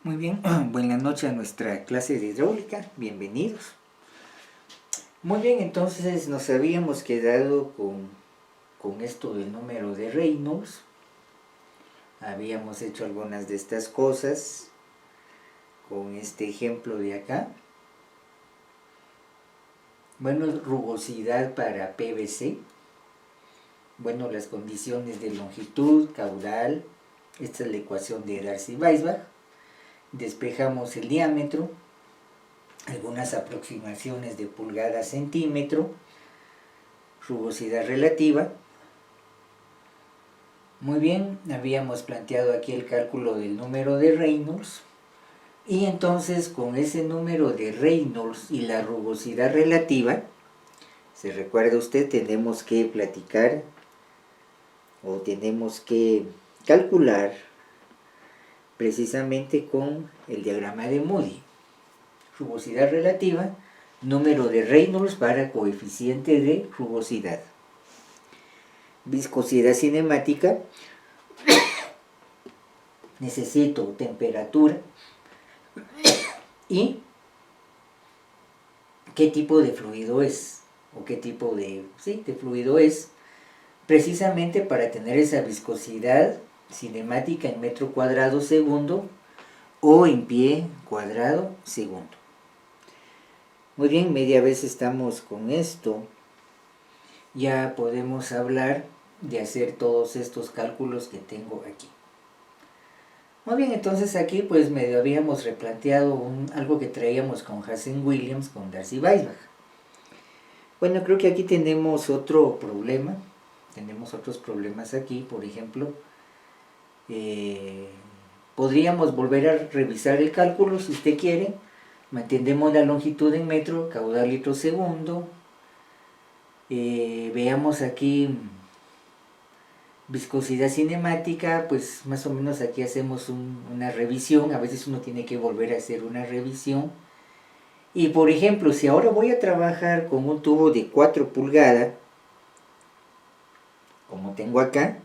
Muy bien, buenas noches a nuestra clase de hidráulica, bienvenidos. Muy bien, entonces nos habíamos quedado con esto del número de Reynolds. Habíamos hecho algunas de estas cosas con este ejemplo de acá. Bueno, rugosidad para PVC. Bueno, las condiciones de longitud, caudal. Esta es la ecuación de Darcy-Weisbach. Despejamos el diámetro, algunas aproximaciones de pulgada a centímetro, rugosidad relativa. Muy bien, habíamos planteado aquí el cálculo del número de Reynolds, y entonces con ese número de Reynolds y la rugosidad relativa, se recuerda usted, tenemos que platicar o tenemos que calcular precisamente con el diagrama de Moody. Rugosidad relativa, número de Reynolds para coeficiente de rugosidad. Viscosidad cinemática, necesito temperatura y qué tipo de fluido es, o qué tipo de fluido es, precisamente para tener esa viscosidad cinemática en metro cuadrado segundo o en pie cuadrado segundo. Muy bien, media vez estamos con esto, ya podemos hablar de hacer todos estos cálculos que tengo aquí. Muy bien, entonces aquí pues medio habíamos replanteado algo que traíamos con Hazen-Williams, con Darcy-Weisbach. Bueno, creo que aquí tenemos otro problema, tenemos otros problemas aquí, por ejemplo, podríamos volver a revisar el cálculo si usted quiere. Mantendemos la longitud en metro, caudal litro segundo. Veamos aquí viscosidad cinemática, pues más o menos aquí hacemos una revisión. A veces uno tiene que volver a hacer una revisión. Y por ejemplo, si ahora voy a trabajar con un tubo de 4 pulgadas, como tengo acá,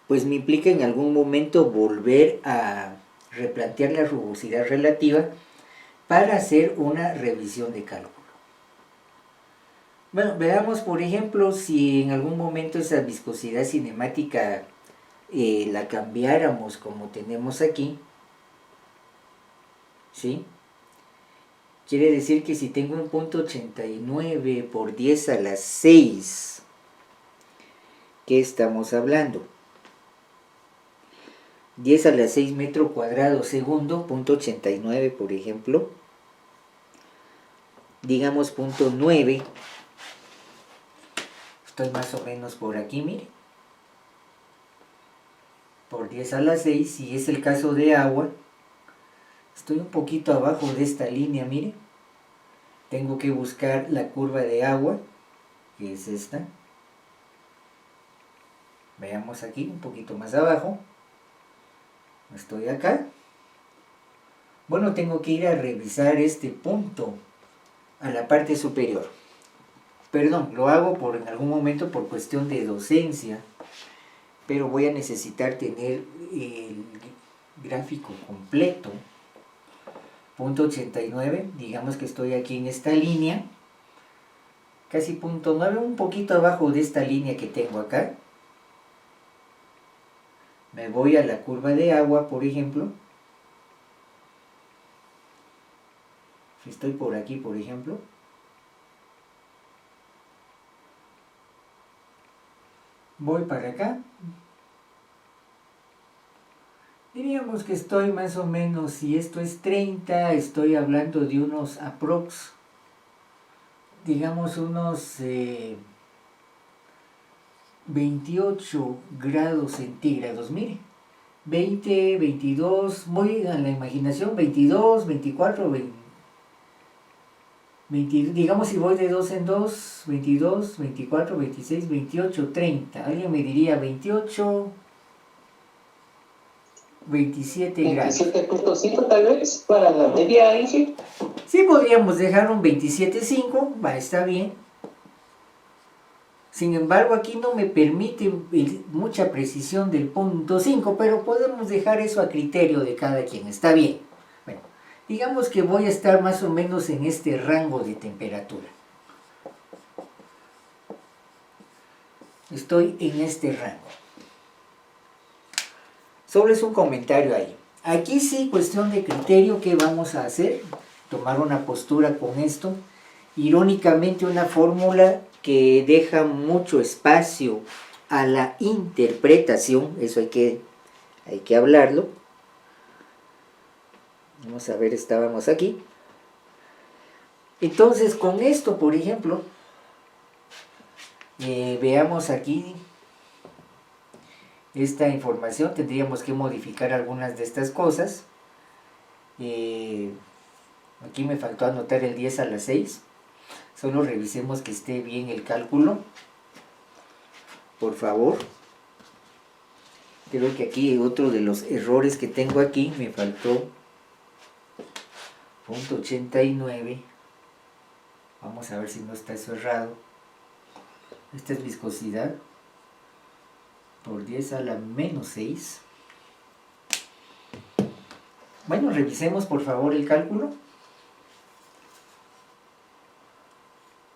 pues me implica en algún momento volver a replantear la rugosidad relativa para hacer una revisión de cálculo. Bueno, veamos por ejemplo si en algún momento esa viscosidad cinemática la cambiáramos como tenemos aquí, ¿sí? Quiere decir que si tengo un punto 89 por 10 a la 6, ¿qué estamos hablando? 10 a la 6 metro cuadrado segundo, punto 89 por ejemplo. Digamos punto 9. Estoy más o menos por aquí, mire. Por 10 a la 6, si es el caso de agua, estoy un poquito abajo de esta línea, mire. Tengo que buscar la curva de agua, que es esta. Veamos aquí, un poquito más abajo. Estoy acá. Bueno, tengo que ir a revisar este punto a la parte superior. Perdón, lo hago en algún momento por cuestión de docencia, pero voy a necesitar tener el gráfico completo. Punto 89, digamos que estoy aquí en esta línea, casi punto 9, un poquito abajo de esta línea que tengo acá. Me voy a la curva de agua, por ejemplo. Si estoy por aquí, por ejemplo. Voy para acá. Diríamos que estoy más o menos, si esto es 30, estoy hablando de unos aprox, digamos unos 28 grados centígrados, mire, 20, 22, muy a la imaginación, 22, 24, 20, digamos si voy de 2 en 2, 22, 24, 26, 28, 30, alguien me diría 28, 27 grados. 27.5 tal vez para la media, Inge. Sí, podríamos dejar un 27.5, está bien. Sin embargo, aquí no me permite mucha precisión del punto 5, pero podemos dejar eso a criterio de cada quien, está bien. Digamos que voy a estar más o menos en este rango de temperatura. Estoy en este rango. Solo es un comentario ahí. Aquí sí, cuestión de criterio, ¿qué vamos a hacer? Tomar una postura con esto. Irónicamente, una fórmula que deja mucho espacio a la interpretación, eso hay que hablarlo. Vamos a ver, estábamos aquí. Entonces, con esto, por ejemplo, veamos aquí esta información, tendríamos que modificar algunas de estas cosas. Aquí me faltó anotar el 10 a las 6. Solo revisemos que esté bien el cálculo, por favor. Creo que aquí otro de los errores que tengo aquí, me faltó punto 89. Vamos a ver si no está eso errado. Esta es viscosidad por 10 a la menos 6. Bueno, revisemos por favor el cálculo.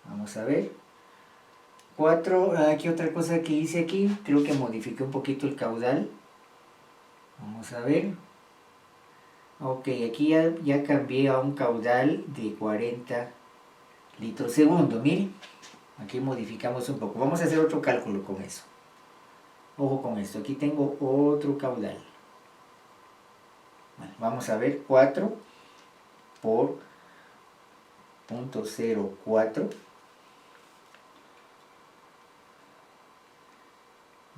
Vamos a ver. 4, aquí otra cosa que hice aquí, creo que modifiqué un poquito el caudal. Vamos a ver. Ok, aquí ya cambié a un caudal de 40 litros segundo. Miren, aquí modificamos un poco. Vamos a hacer otro cálculo con eso. Ojo con esto, aquí tengo otro caudal. Bueno, vamos a ver, 4 por 0.04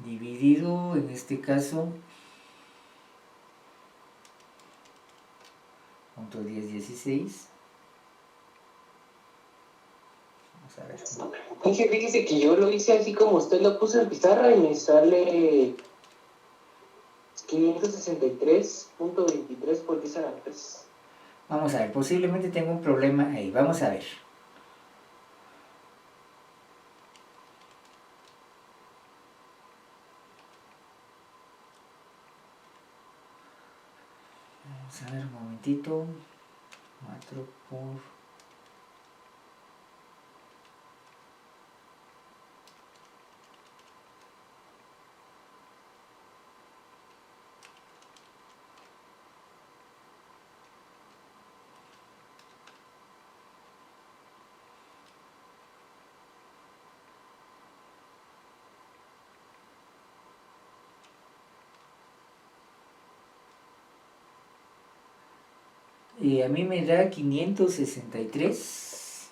dividido, en este caso, 0.1016. Vamos a ver. Fíjese que yo lo hice así como usted lo puso en pizarra y me sale 563.23 por 10 a la 3. Vamos a ver, posiblemente tengo un problema ahí. Vamos a ver. Vamos a ver un momentito. 4 por... a mí me da 563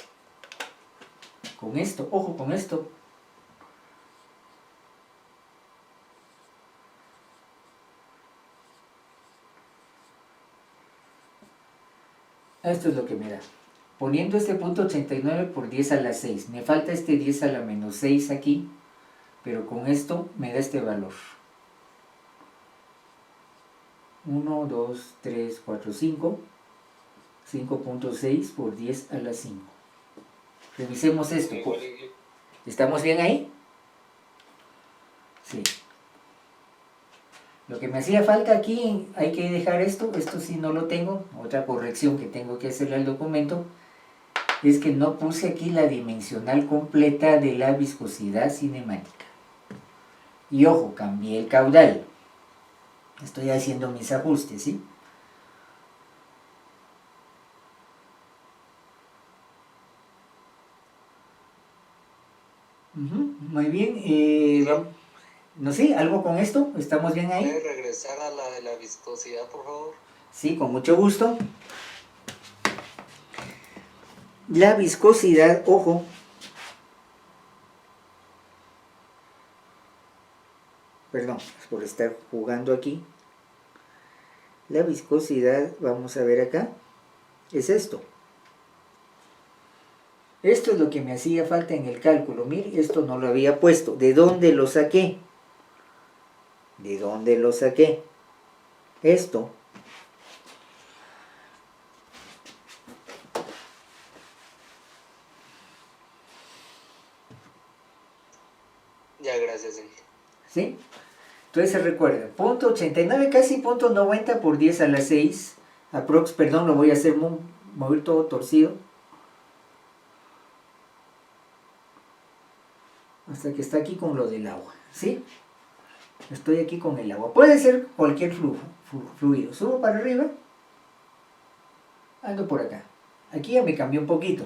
con esto, ojo con esto. Esto es lo que me da. Poniendo este punto 89 por 10 a la 6, me falta este 10 a la menos 6 aquí, pero con esto me da este valor. 1, 2, 3, 4, 5. 5.6 por 10 a la 5. Revisemos esto. ¿Estamos bien ahí? Sí. Lo que me hacía falta aquí, hay que dejar esto sí no lo tengo. Otra corrección que tengo que hacerle al documento es que no puse aquí la dimensional completa de la viscosidad cinemática. Y ojo, cambié el caudal. Estoy haciendo mis ajustes, ¿sí? Muy bien, no sé, ¿algo con esto? ¿Estamos bien ahí? ¿Puede regresar a la de la viscosidad, por favor? Sí, con mucho gusto. La viscosidad, ojo, perdón, es por estar jugando aquí. La viscosidad, vamos a ver acá, es esto. Esto es lo que me hacía falta en el cálculo. Mire, esto no lo había puesto. ¿De dónde lo saqué? ¿De dónde lo saqué? Esto. Ya, gracias. ¿Sí? Entonces se recuerda, punto 89, casi punto 90 por 10 a la 6. perdón, lo voy a hacer mover todo torcido. Hasta que está aquí con lo del agua, ¿sí? Estoy aquí con el agua. Puede ser cualquier fluido. Subo para arriba. Ando por acá. Aquí ya me cambió un poquito.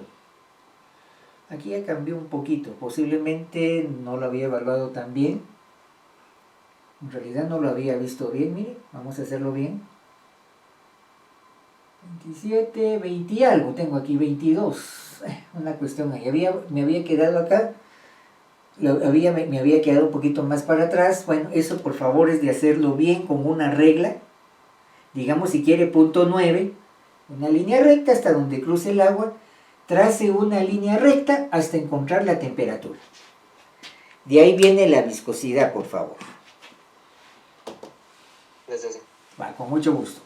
Aquí ya cambió un poquito. Posiblemente no lo había evaluado tan bien. En realidad no lo había visto bien. Mire, vamos a hacerlo bien. 27, 20 y algo. Tengo aquí 22. Una cuestión ahí. Me había quedado acá. Me había quedado un poquito más para atrás. Bueno, eso por favor es de hacerlo bien con una regla. Digamos si quiere punto 9. Una línea recta hasta donde cruce el agua. Trace una línea recta hasta encontrar la temperatura. De ahí viene la viscosidad, por favor. Gracias. Va, con mucho gusto.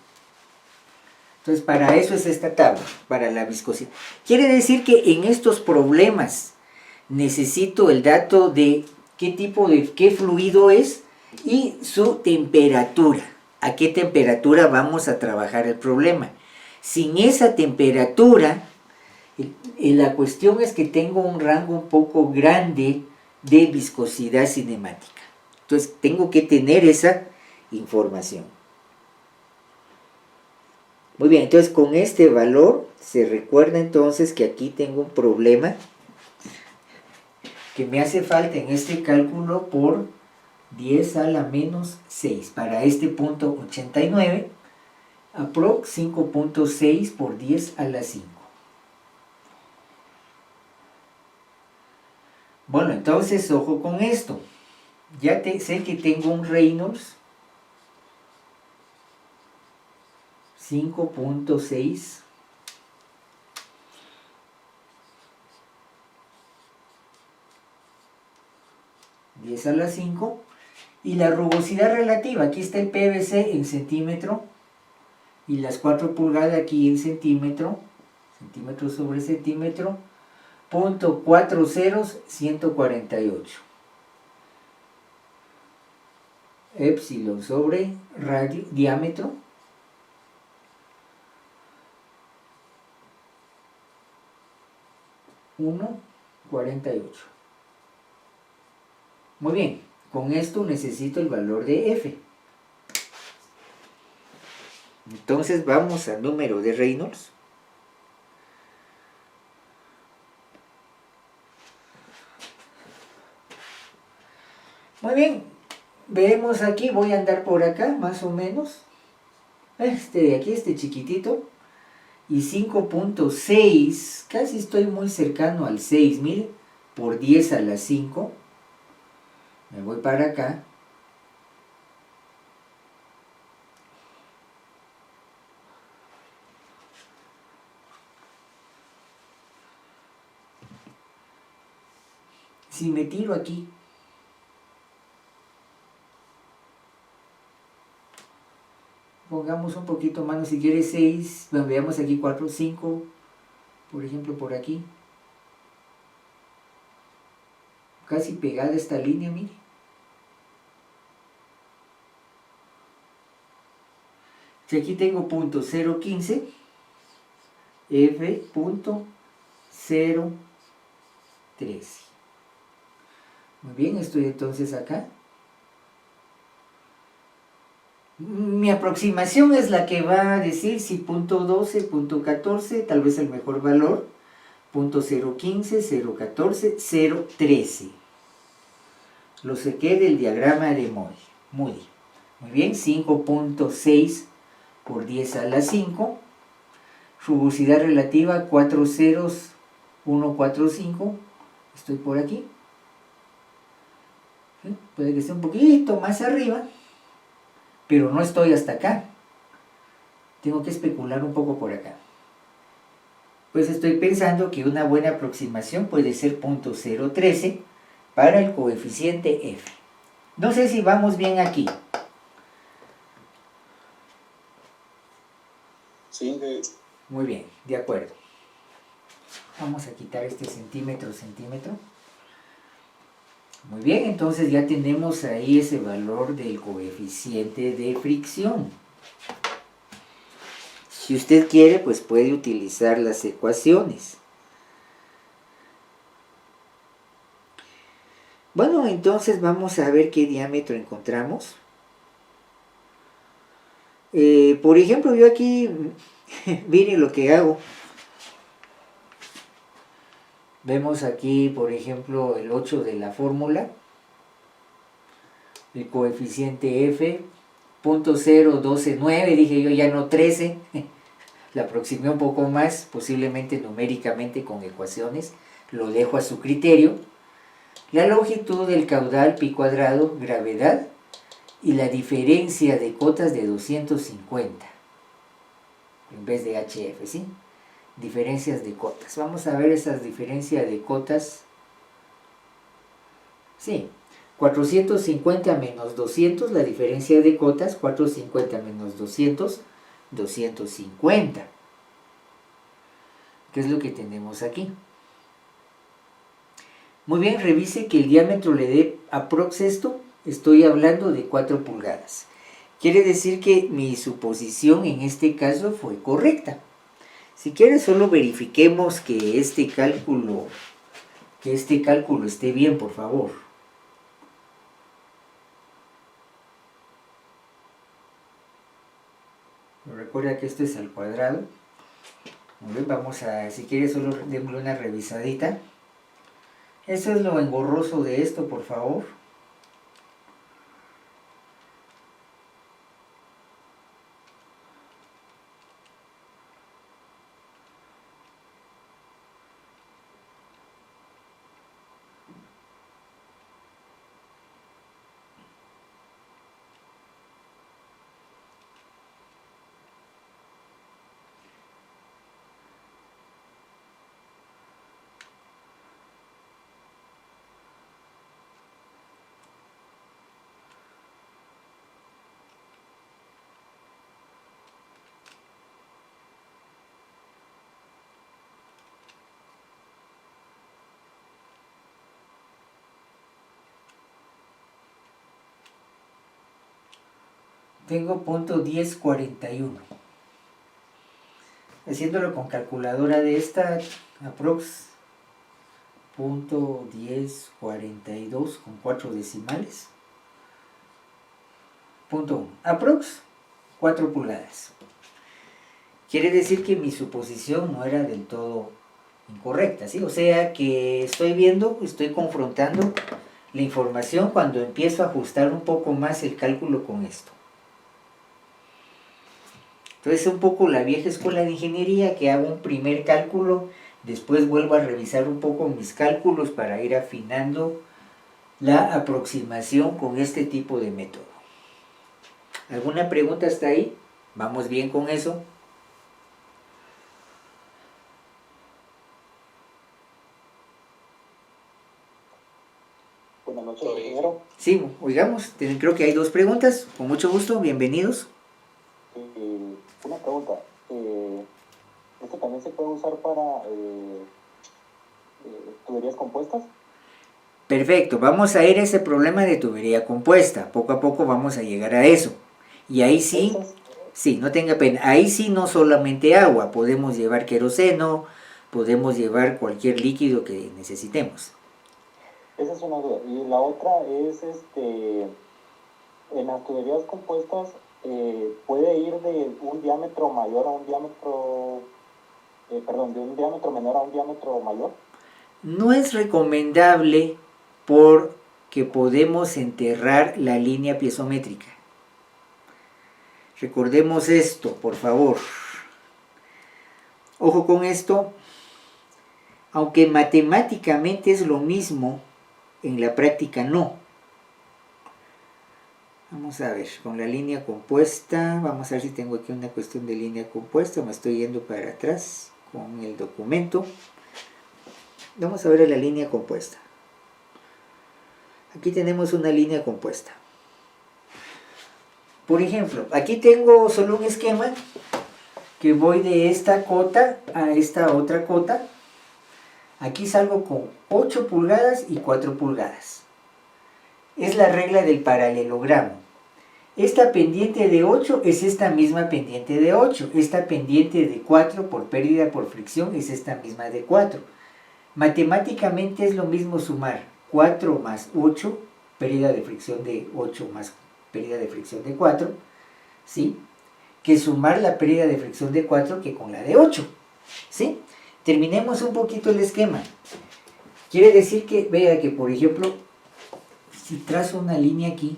Entonces, para eso es esta tabla, para la viscosidad. Quiere decir que en estos problemas necesito el dato de qué fluido es y su temperatura. ¿A qué temperatura vamos a trabajar el problema? Sin esa temperatura, la cuestión es que tengo un rango un poco grande de viscosidad cinemática. Entonces, tengo que tener esa información. Muy bien, entonces con este valor se recuerda entonces que aquí tengo un problema que me hace falta en este cálculo por 10 a la menos 6 para este punto 89, aprox 5.6 por 10 a la 5. Bueno, entonces ojo con esto. Ya sé que tengo un Reynolds 5.6 10 a la 5 y la rugosidad relativa, aquí está el PVC en centímetro y las 4 pulgadas aquí en centímetro sobre centímetro, punto 148 epsilon sobre radio, diámetro, .148. Muy bien, con esto necesito el valor de F. Entonces vamos al número de Reynolds. Muy bien, vemos aquí, voy a andar por acá más o menos. Este de aquí, este chiquitito. Y 5.6, casi estoy muy cercano al 6, mire, por 10 a la 5. Me voy para acá. Si me tiro aquí, pongamos un poquito más, si quiere 6, bueno, veamos aquí 4, 5, por ejemplo por aquí. Casi pegada esta línea, mire. Si aquí tengo punto 0.15, F.013. Muy bien, estoy entonces acá. Mi aproximación es la que va a decir si punto 12, punto 14, tal vez el mejor valor, punto 0.15, 0.14, 0.13. Lo saqué del diagrama de Moody. Muy bien, 5.6 por 10 a la 5. Rugosidad relativa 4 ceros, 145. Estoy por aquí. ¿Sí? Puede que esté un poquito más arriba, pero no estoy hasta acá. Tengo que especular un poco por acá. Pues estoy pensando que una buena aproximación puede ser punto 0.13 para el coeficiente F. No sé si vamos bien aquí. Sí, Muy bien, de acuerdo. Vamos a quitar este centímetro. Muy bien, entonces ya tenemos ahí ese valor del coeficiente de fricción. Si usted quiere, pues puede utilizar las ecuaciones. Bueno, entonces vamos a ver qué diámetro encontramos. Por ejemplo, yo aquí, miren lo que hago. Vemos aquí, por ejemplo, el 8 de la fórmula. El coeficiente F, 0.0129, dije yo, ya no 13. La aproximé un poco más, posiblemente numéricamente con ecuaciones. Lo dejo a su criterio. La longitud del caudal pi cuadrado, gravedad, y la diferencia de cotas de 250 en vez de HF, ¿sí? Diferencias de cotas. Vamos a ver esas diferencias de cotas. Sí, 450 menos 200, la diferencia de cotas, 450 menos 200, 250. ¿Qué es lo que tenemos aquí? Muy bien, revise que el diámetro le dé aprox esto. Estoy hablando de 4 pulgadas. Quiere decir que mi suposición en este caso fue correcta. Si quiere, solo verifiquemos que este cálculo esté bien, por favor. Recuerda que esto es al cuadrado. Muy bien, vamos a, si quiere, solo démosle una revisadita. Eso es lo engorroso de esto, por favor. Tengo punto 1041. Haciéndolo con calculadora de esta, aprox punto 1042 con 4 decimales. Punto 1. Aprox 4 pulgadas. Quiere decir que mi suposición no era del todo incorrecta, ¿sí? O sea que estoy confrontando la información cuando empiezo a ajustar un poco más el cálculo con esto. Entonces un poco la vieja escuela de ingeniería, que hago un primer cálculo, después vuelvo a revisar un poco mis cálculos para ir afinando la aproximación con este tipo de método. ¿Alguna pregunta hasta ahí? ¿Vamos bien con eso? Buenas noches, ingeniero. Sí, oigamos, creo que hay 2 preguntas. Con mucho gusto, bienvenidos. Una pregunta. ¿Esto también se puede usar para tuberías compuestas? Perfecto, vamos a ir a ese problema de tubería compuesta. Poco a poco vamos a llegar a eso. Y ahí sí, sí, no tenga pena. Ahí sí no solamente agua, podemos llevar queroseno, podemos llevar cualquier líquido que necesitemos. Esa es una duda. Y la otra es, en las tuberías compuestas, puede ir de un diámetro mayor a un diámetro, de un diámetro menor a un diámetro mayor. No es recomendable porque podemos enterrar la línea piezométrica. Recordemos esto, por favor. Ojo con esto. Aunque matemáticamente es lo mismo, en la práctica no. Vamos a ver, con la línea compuesta, vamos a ver si tengo aquí una cuestión de línea compuesta, me estoy yendo para atrás con el documento. Vamos a ver la línea compuesta. Aquí tenemos una línea compuesta. Por ejemplo, aquí tengo solo un esquema que voy de esta cota a esta otra cota. Aquí salgo con 8 pulgadas y 4 pulgadas. Es la regla del paralelogramo. Esta pendiente de 8 es esta misma pendiente de 8. Esta pendiente de 4 por pérdida por fricción es esta misma de 4. Matemáticamente es lo mismo sumar 4 más 8, pérdida de fricción de 8 más pérdida de fricción de 4, ¿sí? Que sumar la pérdida de fricción de 4 que con la de 8, ¿sí? Terminemos un poquito el esquema. Quiere decir que, vea que por ejemplo, si trazo una línea aquí,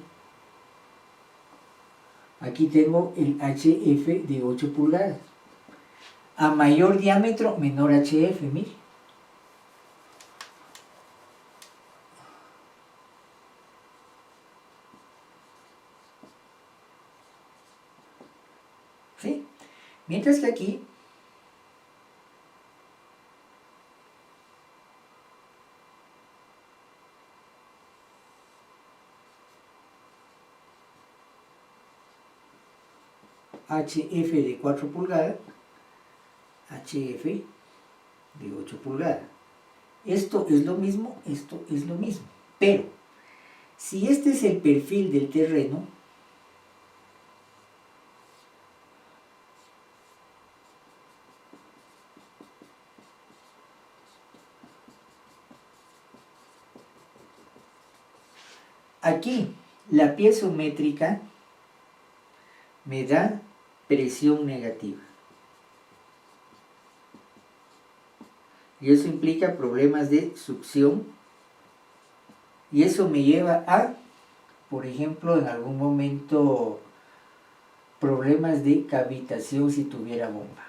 aquí tengo el HF de 8 pulgadas. A mayor diámetro, menor HF, mire. ¿Sí? Mientras que aquí HF de 4 pulgadas, HF de 8 pulgadas. Esto es lo mismo, esto es lo mismo. Pero, si este es el perfil del terreno, aquí la piezométrica me da presión negativa. Y eso implica problemas de succión. Y eso me lleva a, por ejemplo, en algún momento, problemas de cavitación si tuviera bomba.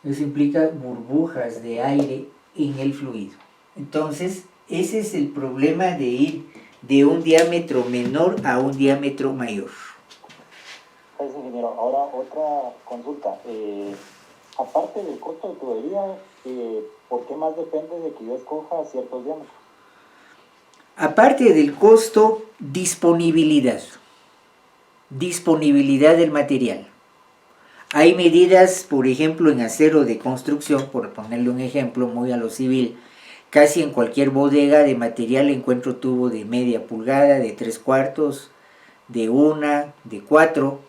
Eso implica burbujas de aire en el fluido. Entonces, ese es el problema de ir de un diámetro menor a un diámetro mayor. Pues, ingeniero, ahora otra consulta. Aparte del costo de tubería, ¿por qué más depende de que yo escoja ciertos diámetros? Aparte del costo, disponibilidad. Disponibilidad del material. Hay medidas, por ejemplo, en acero de construcción, por ponerle un ejemplo muy a lo civil, casi en cualquier bodega de material encuentro tubo de media pulgada, de 3/4, de 1, de 4,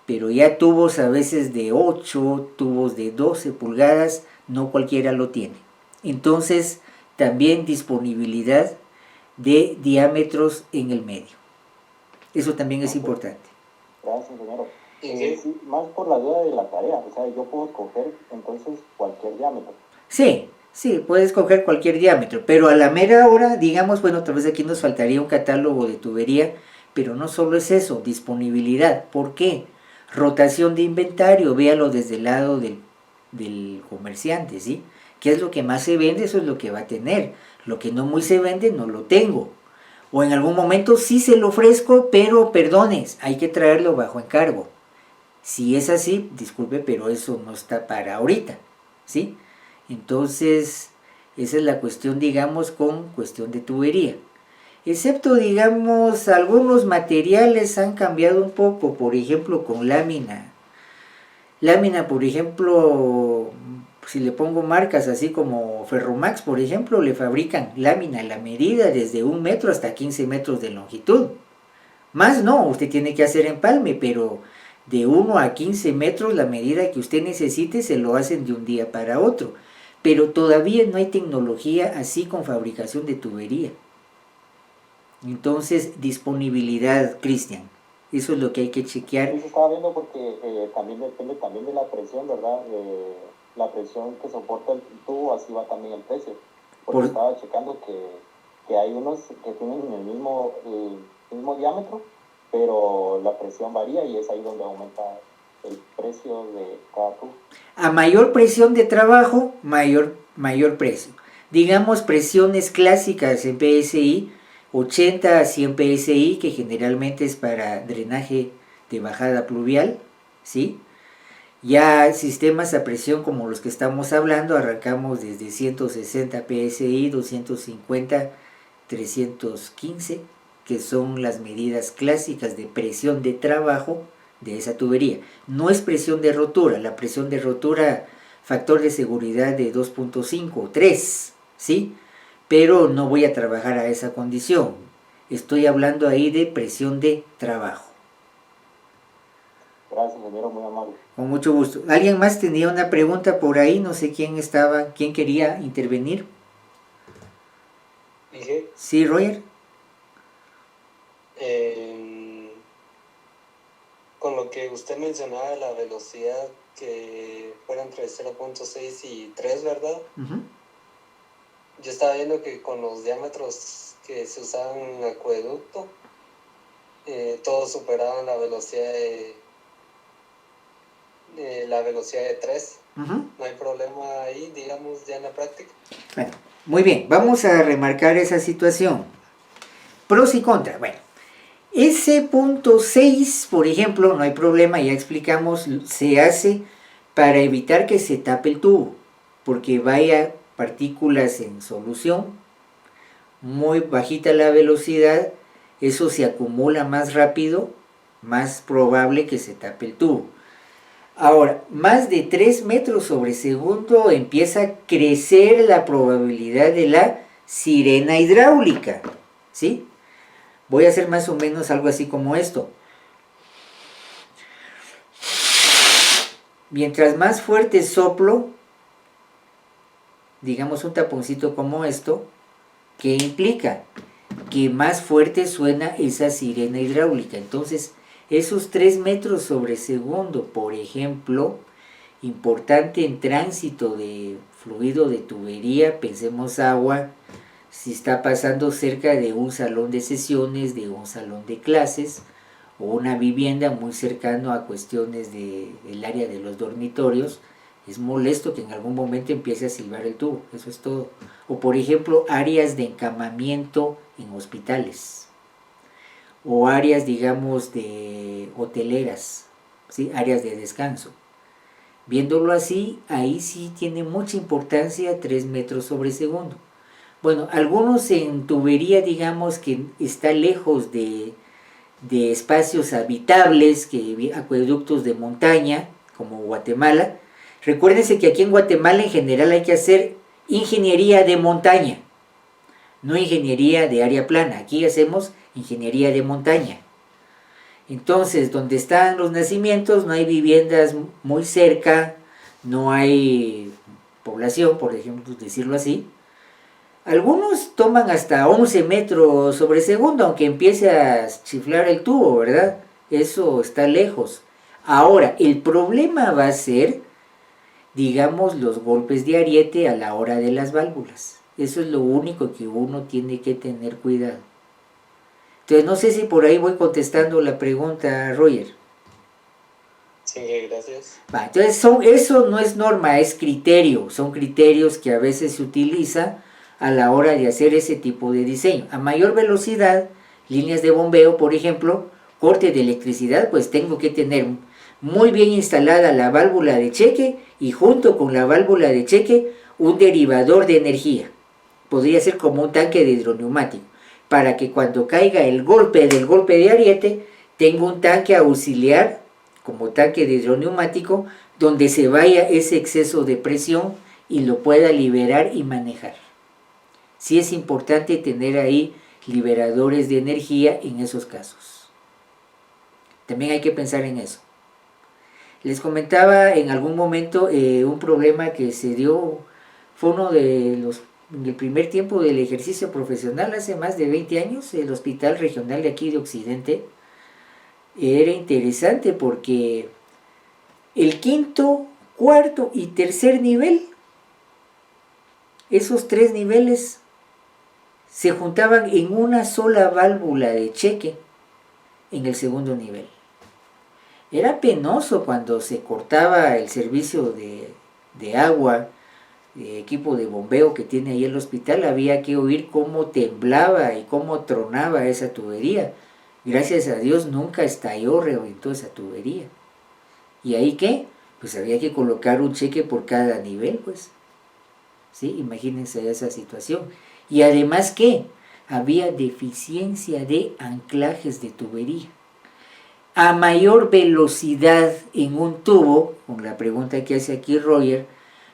pero ya tubos a veces de 8, tubos de 12 pulgadas, no cualquiera lo tiene. Entonces, también disponibilidad de diámetros en el medio. Eso también es importante. Gracias, ingeniero. Sí, más por la duda de la tarea, o sea, yo puedo escoger entonces cualquier diámetro. Sí, puedes coger cualquier diámetro, pero a la mera hora, digamos, bueno, tal vez aquí nos faltaría un catálogo de tubería, pero no solo es eso, disponibilidad. ¿Por qué? Rotación de inventario, véalo desde el lado del comerciante, ¿sí? ¿Qué es lo que más se vende? Eso es lo que va a tener. Lo que no muy se vende, no lo tengo. O en algún momento sí se lo ofrezco, pero perdones, hay que traerlo bajo encargo. Si es así, disculpe, pero eso no está para ahorita, ¿sí? Entonces, esa es la cuestión, digamos, con cuestión de tubería. Excepto, digamos, algunos materiales han cambiado un poco, por ejemplo, con lámina. Lámina, por ejemplo, si le pongo marcas así como Ferromax, por ejemplo, le fabrican lámina a la medida desde 1 metro hasta 15 metros de longitud. Más no, usted tiene que hacer empalme, pero de 1 a 15 metros la medida que usted necesite se lo hacen de un día para otro. Pero todavía no hay tecnología así con fabricación de tubería. Entonces, disponibilidad, Cristian. Eso es lo que hay que chequear. Sí, se estaba viendo porque también depende también de la presión, ¿verdad? La presión que soporta el tubo, así va también el precio. Porque estaba checando que hay unos que tienen el mismo diámetro, pero la presión varía y es ahí donde aumenta el precio de cada tubo. A mayor presión de trabajo, mayor precio. Digamos presiones clásicas en PSI, 80 a 100 PSI, que generalmente es para drenaje de bajada pluvial, ¿sí? Ya sistemas a presión como los que estamos hablando, arrancamos desde 160 PSI, 250, 315, que son las medidas clásicas de presión de trabajo de esa tubería. No es presión de rotura, la presión de rotura, factor de seguridad de 2.5 o 3, ¿sí? Pero no voy a trabajar a esa condición. Estoy hablando ahí de presión de trabajo. Gracias, ingeniero, muy amable. Con mucho gusto. ¿Alguien más tenía una pregunta por ahí? No sé quién quería intervenir. Dije, Sí, Roger. con lo que usted mencionaba de la velocidad que fuera entre 0.6 y 3, ¿verdad? Uh-huh. Yo estaba viendo que con los diámetros que se usaban en acueducto, todos superaban la velocidad de 3. Uh-huh. No hay problema ahí, digamos, ya en la práctica. Bueno, muy bien, vamos a remarcar esa situación. Pros y contras. Bueno, ese punto 6, por ejemplo, no hay problema, ya explicamos, se hace para evitar que se tape el tubo, porque vaya partículas en solución, muy bajita la velocidad, eso se acumula más rápido, más probable que se tape el tubo. Ahora, más de 3 metros sobre segundo empieza a crecer la probabilidad de la sirena hidráulica, ¿sí? Voy a hacer más o menos algo así como esto. Mientras más fuerte soplo, digamos un taponcito como esto, ¿qué implica? Que más fuerte suena esa sirena hidráulica. Entonces, esos 3 metros sobre segundo, por ejemplo, importante en tránsito de fluido de tubería, pensemos agua, si está pasando cerca de un salón de sesiones, de un salón de clases, o una vivienda muy cercano a cuestiones del área de los dormitorios, es molesto que en algún momento empiece a silbar el tubo, eso es todo. O por ejemplo, áreas de encamamiento en hospitales, o áreas, digamos, de hoteleras, ¿sí? Áreas de descanso. Viéndolo así, ahí sí tiene mucha importancia 3 metros sobre segundo. Bueno, algunos en tubería, digamos, que está lejos de espacios habitables, que acueductos de montaña, como Guatemala. Recuérdense que aquí en Guatemala en general hay que hacer ingeniería de montaña, no ingeniería de área plana. Aquí hacemos ingeniería de montaña. Entonces, donde están los nacimientos no hay viviendas muy cerca, no hay población, por ejemplo, decirlo así. Algunos toman hasta 11 metros sobre segundo, aunque empiece a chiflar el tubo, ¿verdad? Eso está lejos. Ahora, el problema va a ser, digamos, los golpes de ariete a la hora de las válvulas. Eso es lo único que uno tiene que tener cuidado. Entonces, no sé si por ahí voy contestando la pregunta, Roger. Sí, gracias. Entonces, eso no es norma, es criterio. Son criterios que a veces se utiliza a la hora de hacer ese tipo de diseño. A mayor velocidad, líneas de bombeo, por ejemplo, corte de electricidad, pues tengo que tener muy bien instalada la válvula de cheque y junto con la válvula de cheque un derivador de energía. Podría ser como un tanque de hidroneumático, para que cuando caiga el golpe del golpe de ariete, tenga un tanque auxiliar, como tanque de hidroneumático, donde se vaya ese exceso de presión y lo pueda liberar y manejar. Sí es importante tener ahí liberadores de energía en esos casos. También hay que pensar en eso. Les comentaba en algún momento un problema que se dio, fue uno de los, en el primer tiempo del ejercicio profesional, hace más de 20 años, el Hospital Regional de aquí de Occidente. Era interesante porque el quinto, cuarto y tercer nivel, esos 3 niveles, se juntaban en una sola válvula de cheque en el segundo nivel. Era penoso cuando se cortaba el servicio de agua, de equipo de bombeo que tiene ahí el hospital. Había que oír cómo temblaba y cómo tronaba esa tubería. Gracias a Dios nunca estalló, reventó esa tubería. ¿Y ahí qué? Pues había que colocar un cheque por cada nivel, pues. ¿Sí? Imagínense esa situación. Y además, ¿qué? Había deficiencia de anclajes de tubería. A mayor velocidad en un tubo, con la pregunta que hace aquí Roger,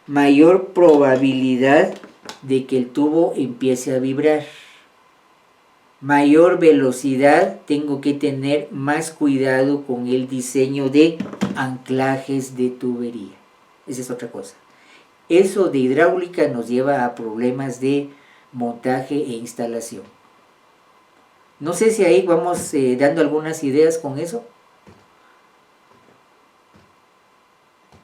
mayor probabilidad de que el tubo empiece a vibrar. mayor velocidad, tengo que tener más cuidado con el diseño de anclajes de tubería. Esa es otra cosa. Eso de hidráulica nos lleva a problemas de montaje e instalación. No sé si ahí vamos dando algunas ideas con eso.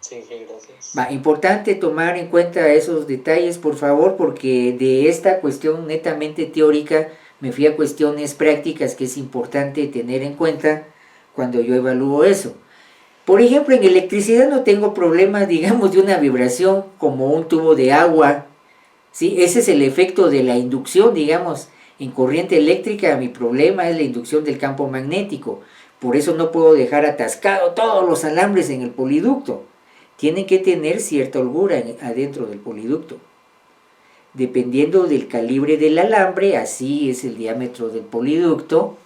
Sí, gracias. Importante tomar en cuenta esos detalles, por favor, porque de esta cuestión netamente teórica me fui a cuestiones prácticas que es importante tener en cuenta cuando yo evalúo eso. Por ejemplo, en electricidad no tengo problemas, digamos, de una vibración como un tubo de agua, ¿sí? Ese es el efecto de la inducción, digamos. En corriente eléctrica mi problema es la inducción del campo magnético. Por eso no puedo dejar atascado todos los alambres en el poliducto. Tienen que tener cierta holgura adentro del poliducto. Dependiendo del calibre del alambre, así es el diámetro del poliducto,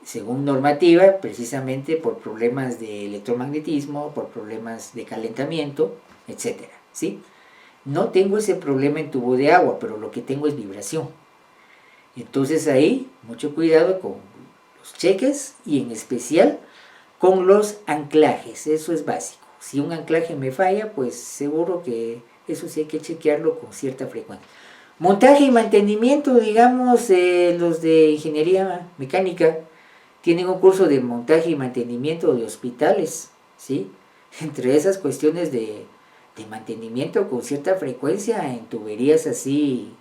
según normativa, precisamente por problemas de electromagnetismo, por problemas de calentamiento, etc. ¿Sí? No tengo ese problema en tubo de agua, pero lo que tengo es vibración. Entonces ahí, mucho cuidado con los cheques y en especial con los anclajes, eso es básico. Si un anclaje me falla, pues seguro que eso sí hay que chequearlo con cierta frecuencia. Montaje y mantenimiento, digamos, los de ingeniería mecánica tienen un curso de montaje y mantenimiento de hospitales, ¿sí? Entre esas cuestiones de mantenimiento con cierta frecuencia en tuberías así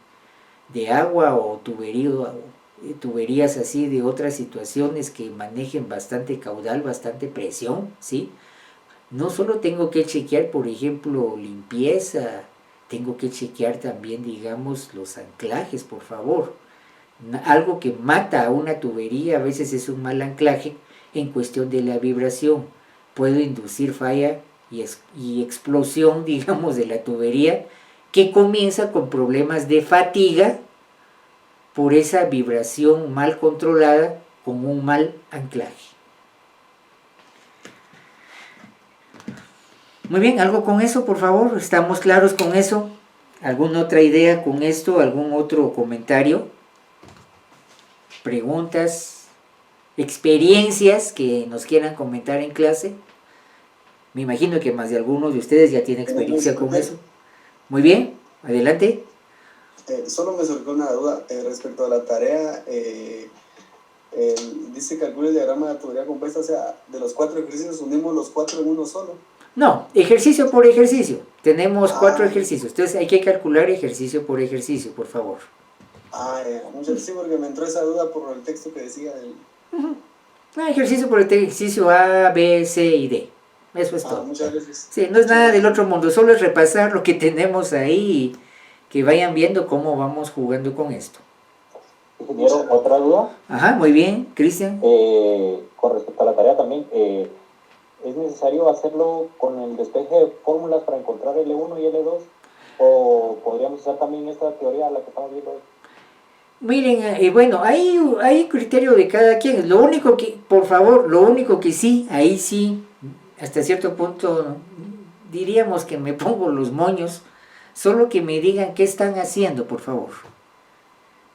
de agua o tuberías así de otras situaciones que manejen bastante caudal, bastante presión, ¿sí? No solo tengo que chequear, por ejemplo, limpieza, tengo que chequear también, digamos, los anclajes, por favor. Algo que mata a una tubería a veces es un mal anclaje en cuestión de la vibración. Puedo inducir falla y explosión, digamos, de la tubería, que comienza con problemas de fatiga por esa vibración mal controlada con un mal anclaje. Muy bien, ¿algo con eso, por favor? ¿Estamos claros con eso? ¿Alguna otra idea con esto? ¿Algún otro comentario? ¿Preguntas? ¿Experiencias que nos quieran comentar en clase? Me imagino que más de algunos de ustedes ya tienen experiencia con eso. Muy bien, adelante. Solo me surgió una duda respecto a la tarea. Dice calcule el diagrama de la tubería compuesta, o sea, de los 4 ejercicios unimos los 4 en uno solo. No, ejercicio por ejercicio. Tenemos 4 ejercicios. Entonces hay que calcular ejercicio, por favor. Muchas gracias porque me entró esa duda por el texto que decía. Ejercicio por ejercicio A, B, C y D. Eso es todo. Muchas gracias. Sí, no es nada del otro mundo, solo es repasar lo que tenemos ahí y que vayan viendo cómo vamos jugando con esto. Ingeniero, ¿otra duda? Ajá, muy bien, Cristian. Con respecto a la tarea también, ¿es necesario hacerlo con el despeje de fórmulas para encontrar L1 y L2? ¿O podríamos usar también esta teoría a la que estamos viendo hoy? Miren, bueno, hay criterio de cada quien. Lo único que, por favor, lo único que sí, ahí sí, hasta cierto punto diríamos que me pongo los moños, solo que me digan qué están haciendo, por favor.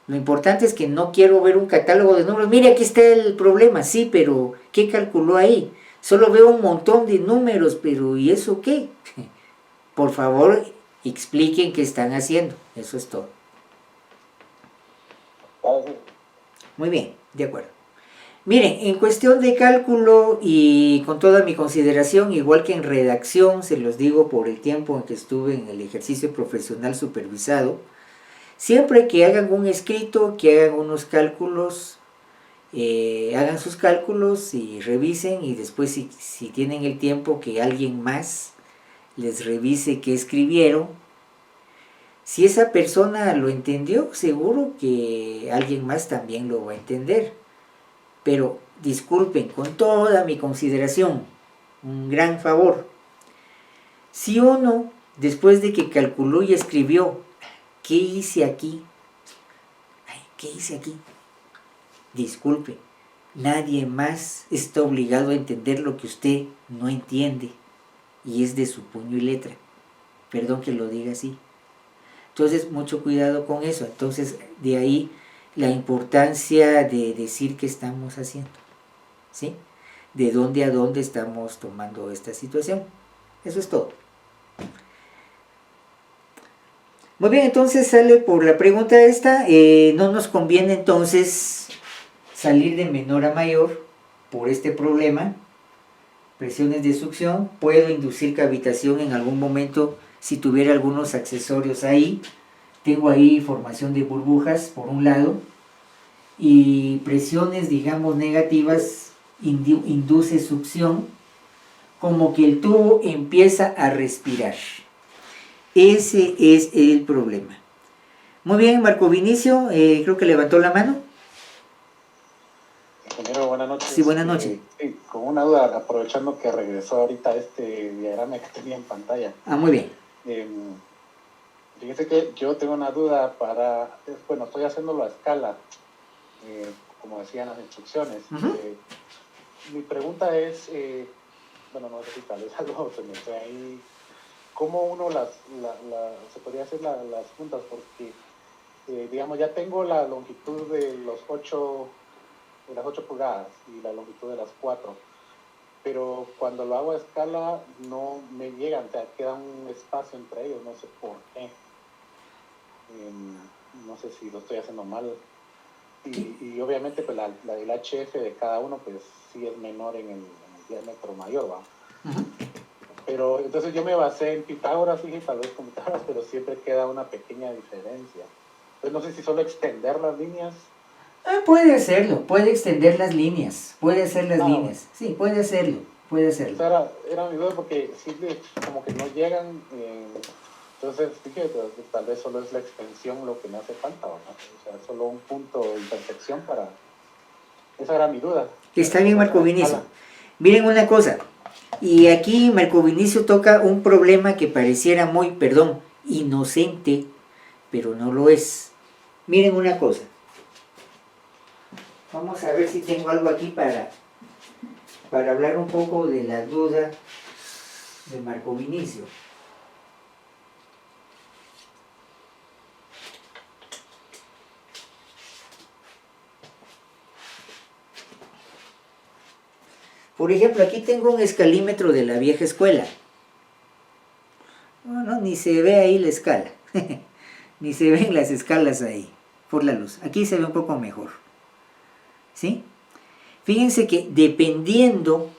Lo importante es que no quiero ver un catálogo de números. Mire, aquí está el problema, sí, pero ¿qué calculó ahí? Solo veo un montón de números, pero ¿y eso qué? Por favor, expliquen qué están haciendo. Eso es todo. Muy bien, de acuerdo. Miren, en cuestión de cálculo y con toda mi consideración, igual que en redacción, se los digo por el tiempo en que estuve en el ejercicio profesional supervisado, siempre que hagan un escrito, que hagan unos cálculos, hagan sus cálculos y revisen, y después si tienen el tiempo que alguien más les revise qué escribieron. Si esa persona lo entendió, seguro que alguien más también lo va a entender. Pero disculpen, con toda mi consideración, un gran favor. Si uno, después de que calculó y escribió, ¿qué hice aquí? ¿Qué hice aquí? Disculpe, nadie más está obligado a entender lo que usted no entiende y es de su puño y letra. Perdón que lo diga así. Entonces, mucho cuidado con eso. Entonces, de ahí, la importancia de decir qué estamos haciendo, ¿sí? De dónde a dónde estamos tomando esta situación. Eso es todo. Muy bien, entonces sale por la pregunta esta. No nos conviene entonces salir de menor a mayor por este problema. Presiones de succión. Puedo inducir cavitación en algún momento si tuviera algunos accesorios ahí. Tengo ahí formación de burbujas por un lado. Y presiones, digamos, negativas induce succión. Como que el tubo empieza a respirar. Ese es el problema. Muy bien, Marco Vinicio, creo que levantó la mano. Ingeniero, buenas noches. Sí, buenas noches. Sí, con una duda, aprovechando que regresó ahorita este diagrama que tenía en pantalla. Muy bien. Fíjese que yo tengo una duda bueno, estoy haciéndolo a escala, como decían las instrucciones. Mi pregunta es, bueno, no sé si tal vez algo se me fue ahí, ¿cómo uno se podría hacer las puntas? Porque, digamos, ya tengo la longitud de las 8 pulgadas y la longitud de las 4, pero cuando lo hago a escala no me llegan, o sea, queda un espacio entre ellos, no sé por qué. No sé si lo estoy haciendo mal. Y obviamente pues la del HF de cada uno pues sí es menor en el diámetro mayor, ¿va? Pero entonces yo me basé en Pitágoras, sí, tal vez con Pitágoras, pero siempre queda una pequeña diferencia. Entonces no sé si solo extender las líneas. Puede hacerlo, puede extender las líneas, puede hacer las líneas. Sí, puede hacerlo. O sea, era mi duda porque sí, como que no llegan. Entonces dije, pues, tal vez solo es la extensión lo que me hace falta, ¿no? O sea, solo un punto de intersección para... Esa era mi duda. Está bien, Marco Vinicio. Miren una cosa. Y aquí Marco Vinicio toca un problema que pareciera muy, inocente, pero no lo es. Miren una cosa. Vamos a ver si tengo algo aquí para hablar un poco de la duda de Marco Vinicio. Por ejemplo, aquí tengo un escalímetro de la vieja escuela. No, ni se ve ahí la escala. Ni se ven las escalas ahí, por la luz. Aquí se ve un poco mejor. ¿Sí? Fíjense que dependiendo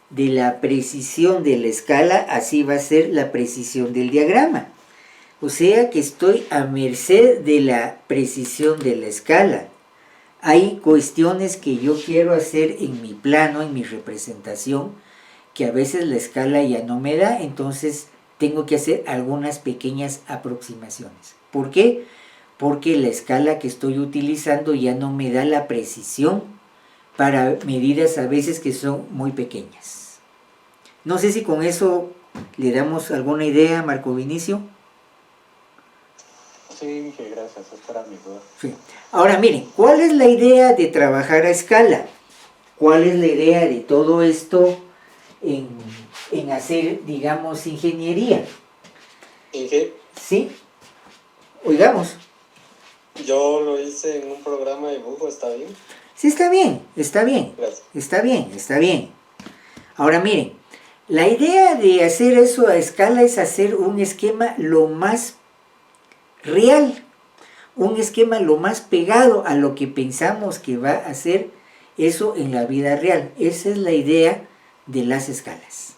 de la precisión de la escala, así va a ser la precisión del diagrama. O sea que estoy a merced de la precisión de la escala. Hay cuestiones que yo quiero hacer en mi plano, en mi representación, que a veces la escala ya no me da, entonces tengo que hacer algunas pequeñas aproximaciones. ¿Por qué? Porque la escala que estoy utilizando ya no me da la precisión para medidas a veces que son muy pequeñas. No sé si con eso le damos alguna idea, Marco Vinicio. Sí, gracias, esta era mi duda. Sí. Ahora miren, ¿cuál es la idea de trabajar a escala? ¿Cuál es la idea de todo esto en hacer, digamos, ingeniería? ¿Inge? ¿Sí? Oigamos. Yo lo hice en un programa de dibujo, ¿está bien? Sí, está bien. Gracias. Está bien. Ahora miren, la idea de hacer eso a escala es hacer un esquema lo más real, un esquema lo más pegado a lo que pensamos que va a hacer eso en la vida real. Esa es la idea de las escalas.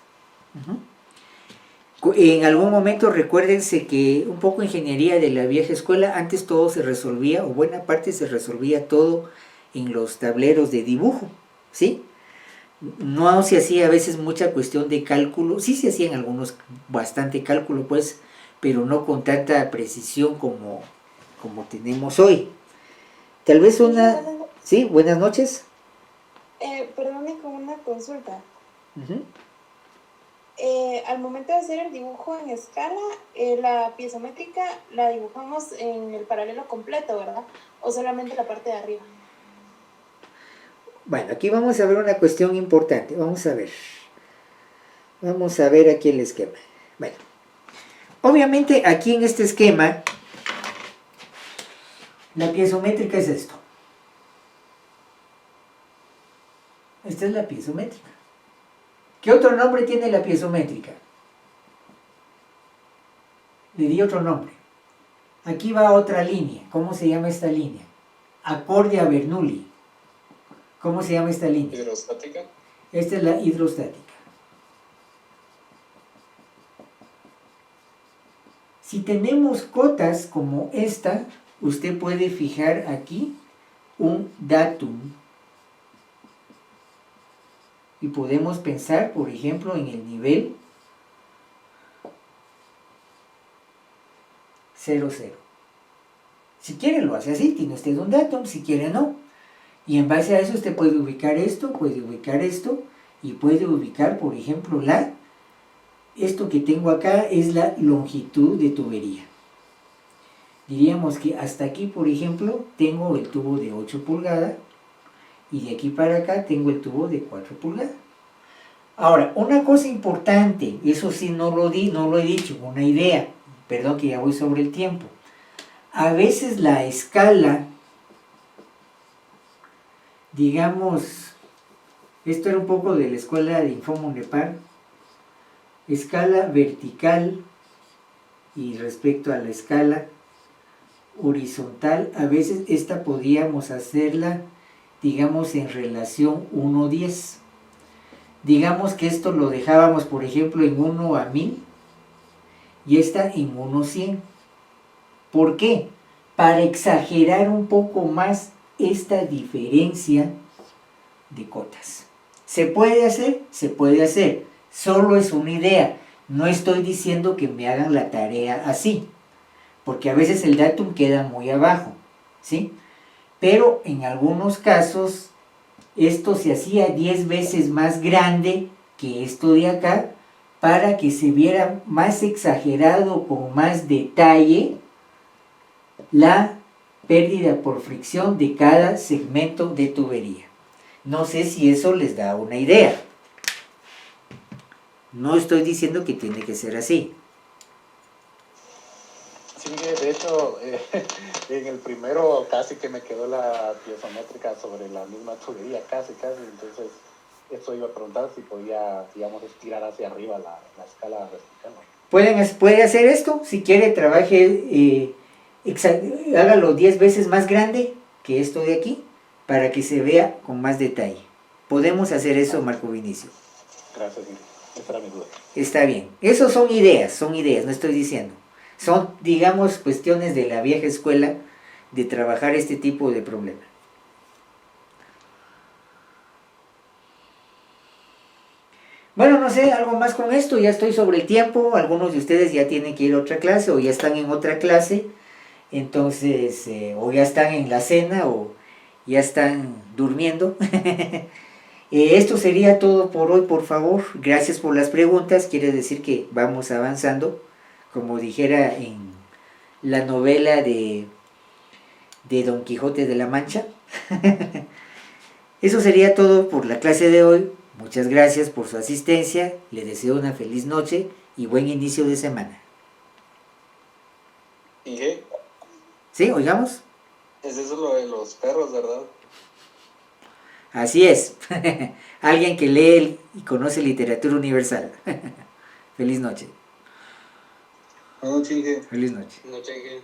En algún momento recuérdense que un poco ingeniería de la vieja escuela, antes todo se resolvía, o buena parte se resolvía todo en los tableros de dibujo, ¿sí? No se hacía a veces mucha cuestión de cálculo, sí se hacían algunos, bastante cálculo pues, pero no con tanta precisión como tenemos hoy. Tal vez una... Sí, buenas noches. Perdone, con una consulta. Al momento de hacer el dibujo en escala, la piezométrica la dibujamos en el paralelo completo, ¿verdad? ¿O solamente la parte de arriba? Bueno, aquí vamos a ver una cuestión importante. Vamos a ver aquí el esquema. Bueno, obviamente aquí en este esquema La piezométrica es esto. Esta es la piezométrica. ¿Qué otro nombre tiene la piezométrica? Le di otro nombre. Aquí va otra línea. ¿Cómo se llama esta línea? Acorde a Bernoulli. ¿Cómo se llama esta línea? Hidrostática. Esta es la hidrostática. Si tenemos cotas como esta, usted puede fijar aquí un datum. Y podemos pensar, por ejemplo, en el nivel 00. Si quiere lo hace así, tiene usted un datum, si quiere no. Y en base a eso usted puede ubicar esto y puede ubicar, por ejemplo, esto que tengo acá es la longitud de tubería. Diríamos que hasta aquí, por ejemplo, tengo el tubo de 8 pulgadas y de aquí para acá tengo el tubo de 4 pulgadas. Ahora, una cosa importante, eso sí no lo he dicho, una idea, perdón que ya voy sobre el tiempo. A veces la escala, digamos, esto era un poco de la escuela de Infomonepar, escala vertical y respecto a la escala horizontal, a veces esta podíamos hacerla, digamos, en relación 1:10. Digamos que esto lo dejábamos, por ejemplo, en 1:1000 y esta en 1:100. ¿Por qué? Para exagerar un poco más esta diferencia de cotas. ¿Se puede hacer? Se puede hacer. Solo es una idea. No estoy diciendo que me hagan la tarea así, porque a veces el datum queda muy abajo, ¿sí? Pero en algunos casos esto se hacía 10 veces más grande que esto de acá para que se viera más exagerado, con más detalle, la pérdida por fricción de cada segmento de tubería. No sé si eso les da una idea. No estoy diciendo que tiene que ser así. Sí, de hecho, en el primero casi que me quedó la piezométrica sobre la misma tubería, casi, entonces eso iba a preguntar si podía, digamos, estirar hacia arriba la escala vertical. Puede hacer esto, si quiere trabaje, hágalo 10 veces más grande que esto de aquí, para que se vea con más detalle. Podemos hacer eso, Marco Vinicio. Gracias, esa era mi duda. Está bien, eso son ideas, no estoy diciendo. Son, digamos, cuestiones de la vieja escuela de trabajar este tipo de problema. Bueno, no sé, algo más con esto, ya estoy sobre el tiempo, algunos de ustedes ya tienen que ir a otra clase o ya están en otra clase, entonces, o ya están en la cena o ya están durmiendo. Esto sería todo por hoy, por favor, gracias por las preguntas, quiere decir que vamos avanzando, como dijera en la novela de Don Quijote de la Mancha. Eso sería todo por la clase de hoy. Muchas gracias por su asistencia, le deseo una feliz noche y buen inicio de semana. ¿Y qué? ¿Sí? ¿Oigamos? Es eso lo de los perros, ¿verdad? Así es. Alguien que lee y conoce literatura universal. Feliz noche. Buenas noches, Inge. Feliz noche. No cheque.